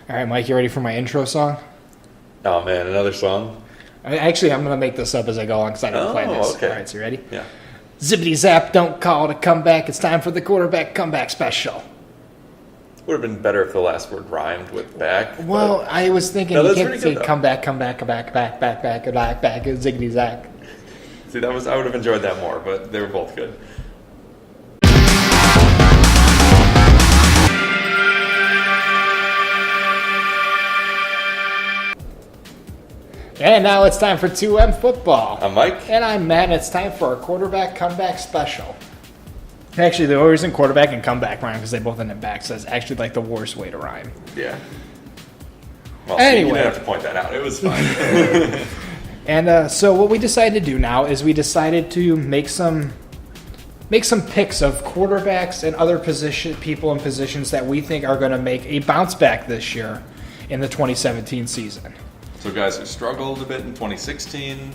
All right, Mike, you ready for my intro song? Oh, man, another song? Actually, I'm going to make this up as I go on because I didn't plan this. Okay. All right, so you ready? Yeah. Zippity zap, don't call it a comeback. It's time for the quarterback comeback special. Would have been better if the last word rhymed with back. Well, I was thinking No, you that's can't pretty say good, though. comeback, back, ziggity zack. See, I would have enjoyed that more, but they were both good. And now it's time for 2M football. I'm Mike. And I'm Matt, and it's time for our quarterback comeback special. Actually, the reason quarterback and comeback rhyme because they both end in back, so it's actually like the worst way to rhyme. Yeah. Well, Anyway. see, you didn't have to point that out. It was fine. And so what we decided to do now is we decided to make some picks of quarterbacks and other people in positions that we think are going to make a bounce back this year in the 2017 season. So guys who struggled a bit in 2016,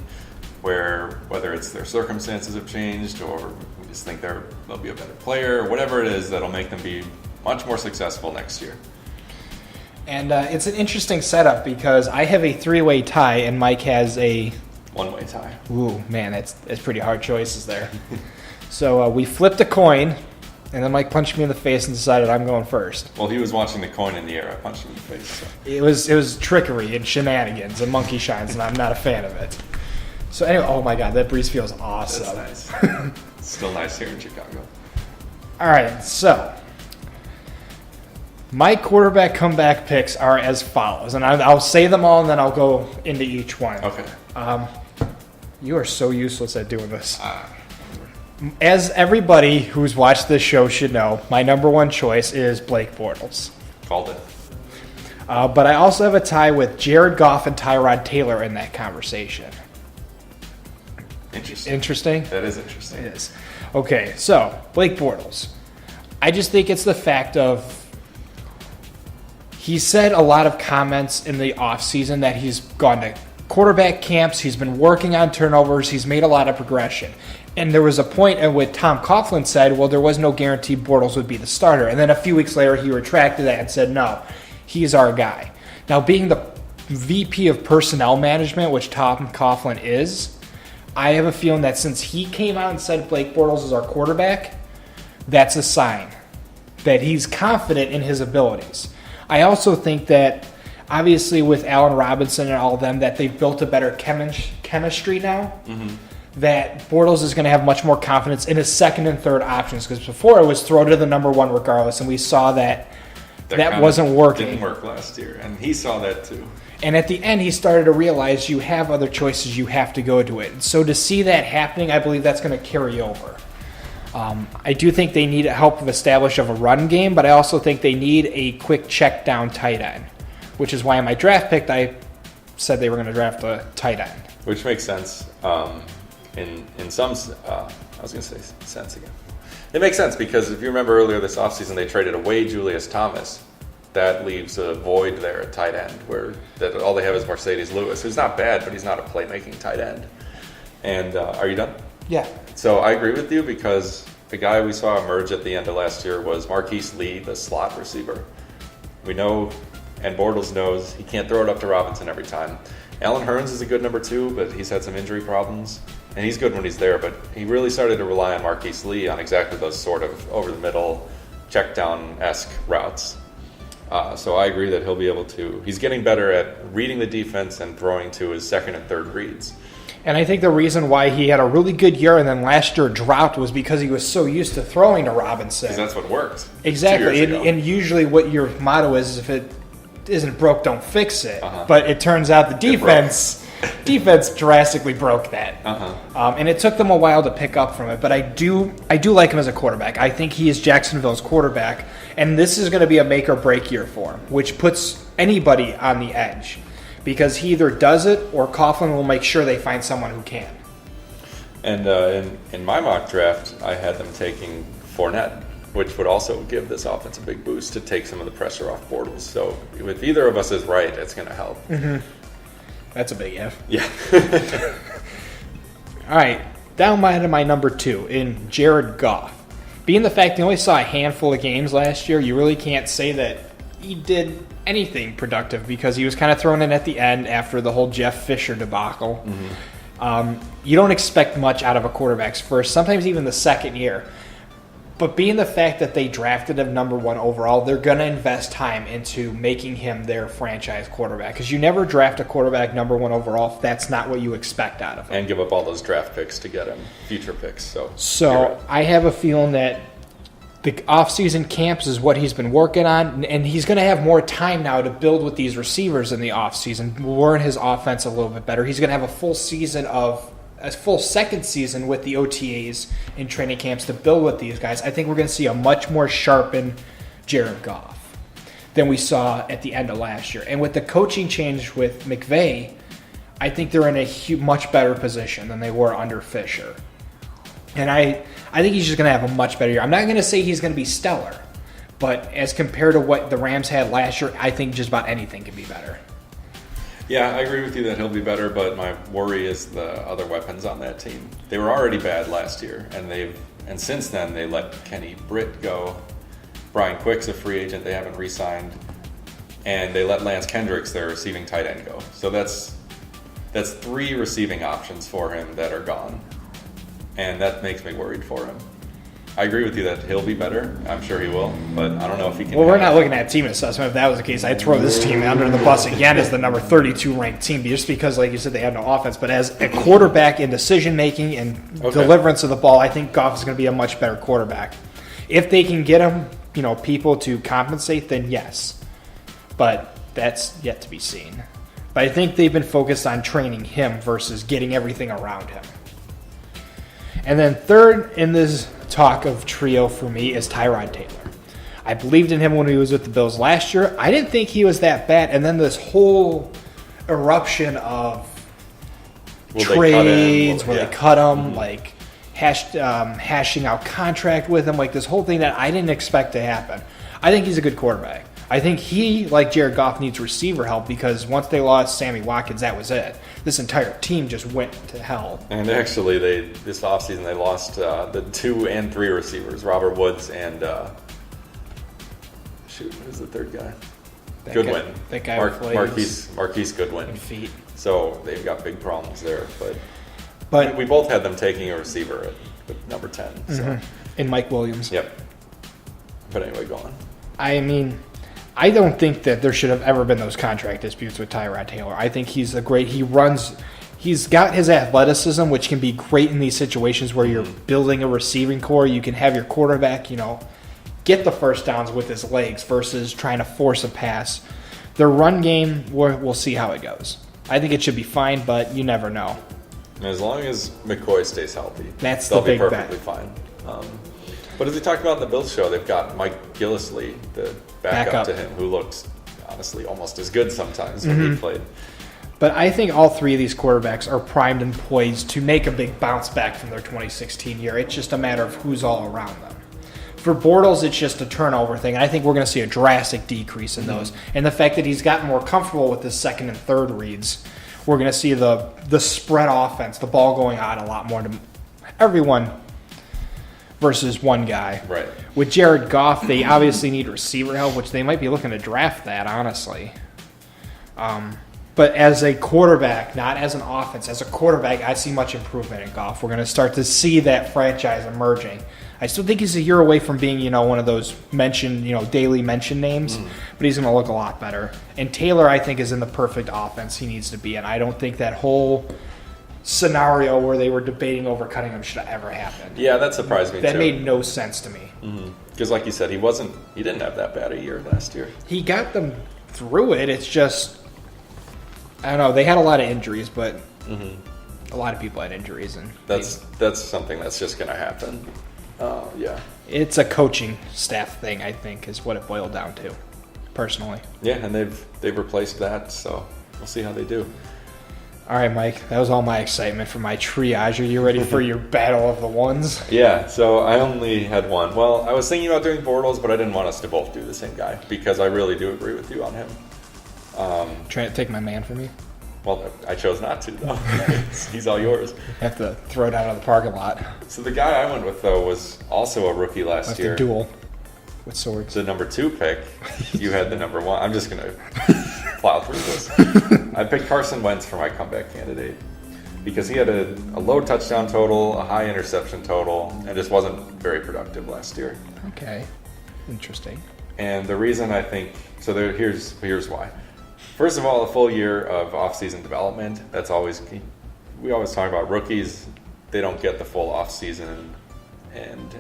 whether it's their circumstances have changed or we just think they'll be a better player, or whatever it is that'll make them be much more successful next year. And it's an interesting setup because I have a three-way tie and Mike has a... One-way tie. Ooh, man, that's pretty hard choices there. So we flipped a coin, and then Mike punched me in the face and decided I'm going first. Well, he was watching the coin in the air. I punched him in the face. So. It was trickery and shenanigans and monkey shines, and I'm not a fan of it. So anyway, oh my god, that breeze feels awesome. That's nice. Still nice here in Chicago. All right, so my quarterback comeback picks are as follows, and I'll say them all, and then I'll go into each one. Okay. You are so useless at doing this. As everybody who's watched this show should know, my number one choice is Blake Bortles. Called it. But I also have a tie with Jared Goff and Tyrod Taylor in that conversation. Interesting? That is interesting. It is. Okay, so Blake Bortles. I just think it's the fact of he said a lot of comments in the offseason that he's gone to quarterback camps, he's been working on turnovers, he's made a lot of progression. And there was a point at which Tom Coughlin said, well, there was no guarantee Bortles would be the starter. And then a few weeks later, he retracted that and said, no, he's our guy. Now, being the VP of personnel management, which Tom Coughlin is, I have a feeling that since he came out and said Blake Bortles is our quarterback, that's a sign that he's confident in his abilities. I also think that, obviously, with Allen Robinson and all of them, that they've built a better chemistry now. Mm-hmm. That Bortles is going to have much more confidence in his second and third options because before it was throw to the number one regardless, and we saw that wasn't working. Didn't work last year, and he saw that too. And at the end, he started to realize you have other choices, you have to go to it. So to see that happening, I believe that's going to carry over. I do think they need help of establish of a run game, but I also think they need a quick check down tight end, which is why in my draft pick I said they were going to draft a tight end. Which makes sense. In some, I was going to say sense again. It makes sense because if you remember earlier this offseason, they traded away Julius Thomas. That leaves a void there at tight end where all they have is Mercedes Lewis, who's not bad, but he's not a playmaking tight end. And are you done? Yeah. So I agree with you because the guy we saw emerge at the end of last year was Marquise Lee, the slot receiver. We know, and Bortles knows, he can't throw it up to Robinson every time. Allen Hurns is a good number two, but he's had some injury problems. And he's good when he's there, but he really started to rely on Marquise Lee on exactly those sort of over-the-middle, check-down-esque routes. So I agree that he'll be able to. He's getting better at reading the defense and throwing to his second and third reads. And I think the reason why he had a really good year and then last year dropped was because he was so used to throwing to Robinson. Because that's what worked. Exactly. And usually what your motto is if it isn't broke, don't fix it. Uh-huh. But it turns out the defense drastically broke that. Uh-huh. And it took them a while to pick up from it. But I do like him as a quarterback. I think he is Jacksonville's quarterback. And this is going to be a make or break year for him, which puts anybody on the edge. Because he either does it or Coughlin will make sure they find someone who can. And in my mock draft, I had them taking Fournette, which would also give this offense a big boost to take some of the pressure off Bortles. So if either of us is right, it's going to help. Mm-hmm. That's a big if. Yeah. All right, down to my number two in Jared Goff. Being the fact they only saw a handful of games last year, you really can't say that he did anything productive because he was kind of thrown in at the end after the whole Jeff Fisher debacle. You don't expect much out of a quarterback's first, sometimes even the second year. But being the fact that they drafted him number 1 overall, they're going to invest time into making him their franchise quarterback. Because you never draft a quarterback number 1 overall if that's not what you expect out of him. And give up all those draft picks to get him future picks. So I have a feeling that the offseason camps is what he's been working on, and he's going to have more time now to build with these receivers in the offseason, learn his offense a little bit better. He's going to have a full second season with the OTAs and training camps to build with these guys. I think we're going to see a much more sharpened Jared Goff than we saw at the end of last year. And with the coaching change with McVay, I think they're in a much better position than they were under Fisher. And I think he's just going to have a much better year. I'm not going to say he's going to be stellar, but as compared to what the Rams had last year, I think just about anything can be better. Yeah, I agree with you that he'll be better, but my worry is the other weapons on that team. They were already bad last year, and since then they let Kenny Britt go. Brian Quick's a free agent; they haven't re-signed, and they let Lance Kendricks, their receiving tight end, go. So that's 3 receiving options for him that are gone, and that makes me worried for him. I agree with you that he'll be better. I'm sure he will, but I don't know if he can. Well, we're not looking at team assessment. If that was the case, I'd throw this team under the bus again as the number 32 ranked team, just because, like you said, they have no offense. But as a quarterback in decision making and deliverance of the ball, I think Goff is going to be a much better quarterback. If they can get him, people to compensate, then yes. But that's yet to be seen. But I think they've been focused on training him versus getting everything around him. And then third in this talk of trio for me is Tyrod Taylor. I believed in him when he was with the Bills last year. I didn't think he was that bad. And then this whole eruption of trades where they cut him, like hashing out contract with him, like this whole thing that I didn't expect to happen. I think he's a good quarterback. I think he, like Jared Goff, needs receiver help because once they lost Sammy Watkins, that was it. This entire team just went to hell. And actually, this offseason they lost the 2 and 3 receivers, Robert Woods and who's the third guy? Goodwin. That guy Marquise Goodwin. Feet. So they've got big problems there. But we both had them taking a receiver at number 10. So. And Mike Williams. Yep. But anyway, go on. I mean, I don't think that there should have ever been those contract disputes with Tyrod Taylor. I think he's he's got his athleticism, which can be great in these situations where you're building a receiving core. You can have your quarterback, get the first downs with his legs versus trying to force a pass. Their run game, we'll see how it goes. I think it should be fine, but you never know. As long as McCoy stays healthy, they'll be perfectly fine. But as we talked about in the Bills show, they've got Mike Gillislee, the backup to him, who looks honestly almost as good sometimes when he played. But I think all 3 of these quarterbacks are primed and poised to make a big bounce back from their 2016 year. It's just a matter of who's all around them. For Bortles, it's just a turnover thing. I think we're going to see a drastic decrease in those. And the fact that he's gotten more comfortable with his second and third reads, we're going to see the spread offense, the ball going out a lot more to everyone versus one guy. Right. With Jared Goff, they obviously need receiver help, which they might be looking to draft that, honestly. But as a quarterback, not as an offense, as a quarterback, I see much improvement in Goff. We're going to start to see that franchise emerging. I still think he's a year away from being, one of those mentioned, daily mention names, but he's going to look a lot better. And Taylor, I think, is in the perfect offense he needs to be in. I don't think that whole scenario where they were debating over cutting him should have ever happened. Yeah, that surprised me too. That made no sense to me. Because like you said, he didn't have that bad a year last year. He got them through it. It's just, I don't know, they had a lot of injuries, but a lot of people had injuries. And that's something that's just going to happen. Yeah. It's a coaching staff thing, I think, is what it boiled down to, personally. Yeah, and they've replaced that, so we'll see how they do. All right, Mike, that was all my excitement for my triage. Are you ready for your battle of the ones? Yeah, so I only had one. Well, I was thinking about doing Bortles, but I didn't want us to both do the same guy because I really do agree with you on him. Trying to take my man from me? Well, I chose not to, though. He's all yours. Have to throw it out of the parking lot. So the guy I went with, though, was also a rookie last year. The duel. With swords. The number 2 pick, you had the number 1. I'm just going to plow through this. I picked Carson Wentz for my comeback candidate because he had a low touchdown total, a high interception total, and just wasn't very productive last year. Okay. Interesting. And the reason I think, here's why. First of all, a full year of off-season development. We always talk about rookies. They don't get the full off-season, and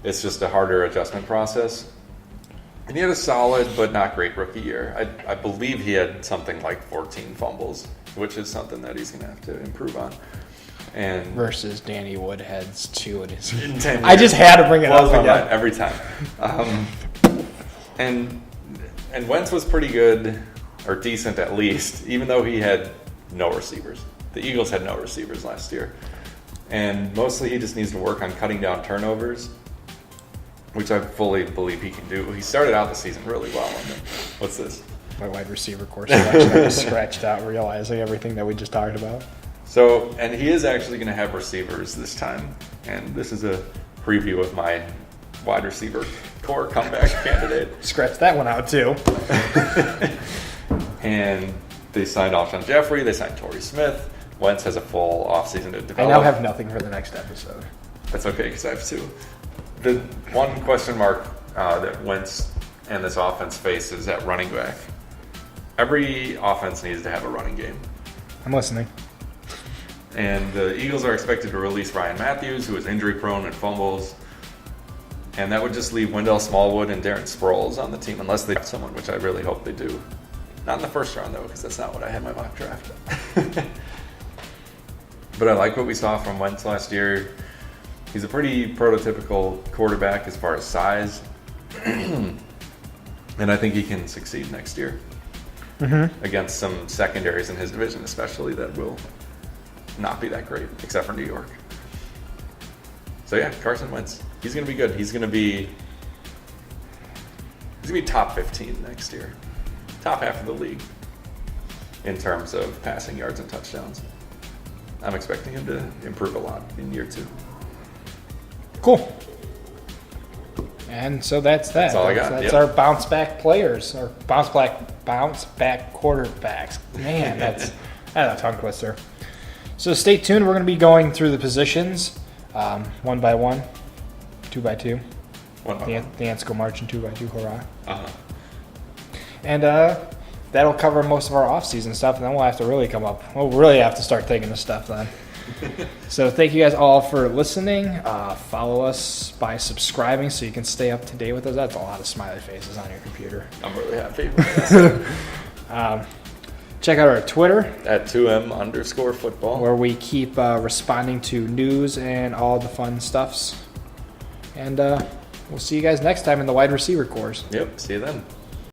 it's just a harder adjustment process. And he had a solid but not great rookie year. I believe he had something like 14 fumbles, which is something that he's going to have to improve on. And versus Danny Woodhead's 2 in his. I just had to bring it up again. Every time. And Wentz was pretty good, or decent at least, even though he had no receivers. The Eagles had no receivers last year. And mostly he just needs to work on cutting down turnovers, which I fully believe he can do. He started out the season really well. What's this? My wide receiver course selection. I just scratched out realizing everything that we just talked about. So, and he is actually going to have receivers this time. And this is a preview of my wide receiver core comeback candidate. Scratch that one out too. And they signed Alshon Jeffrey. They signed Torrey Smith. Wentz has a full offseason to develop. I now have nothing for the next episode. That's okay, because I have 2. The one question mark that Wentz and this offense face is at running back. Every offense needs to have a running game. I'm listening. And the Eagles are expected to release Ryan Matthews, who is injury-prone and fumbles. And that would just leave Wendell Smallwood and Darren Sproles on the team, unless they have someone, which I really hope they do. Not in the first round, though, because that's not what I had in my mock draft. But I like what we saw from Wentz last year. He's a pretty prototypical quarterback as far as size. And I think he can succeed next year against some secondaries in his division, especially, that will not be that great, except for New York. So yeah, Carson Wentz. He's going to be good. He's going to be top 15 next year. Top half of the league in terms of passing yards and touchdowns. I'm expecting him to improve a lot in year 2. Cool. And so that's that. That's all I got. That's our bounce back players, or bounce back quarterbacks. Man, that's a tongue twister. So stay tuned. We're going to be going through the positions, 1 by 1, 2 by 2. The ants go marching 2 by 2. Hurrah! And that'll cover most of our off-season stuff, and then we'll have to really we'll really have to start thinking of stuff then. So thank you guys all for listening. Follow us by subscribing so you can stay up to date with us. That's a lot of smiley faces on your computer. I'm really happy with that. Check out our Twitter at 2M_football, where we keep responding to news and all the fun stuffs. And we'll see you guys next time in the wide receiver course. Yep, see you then.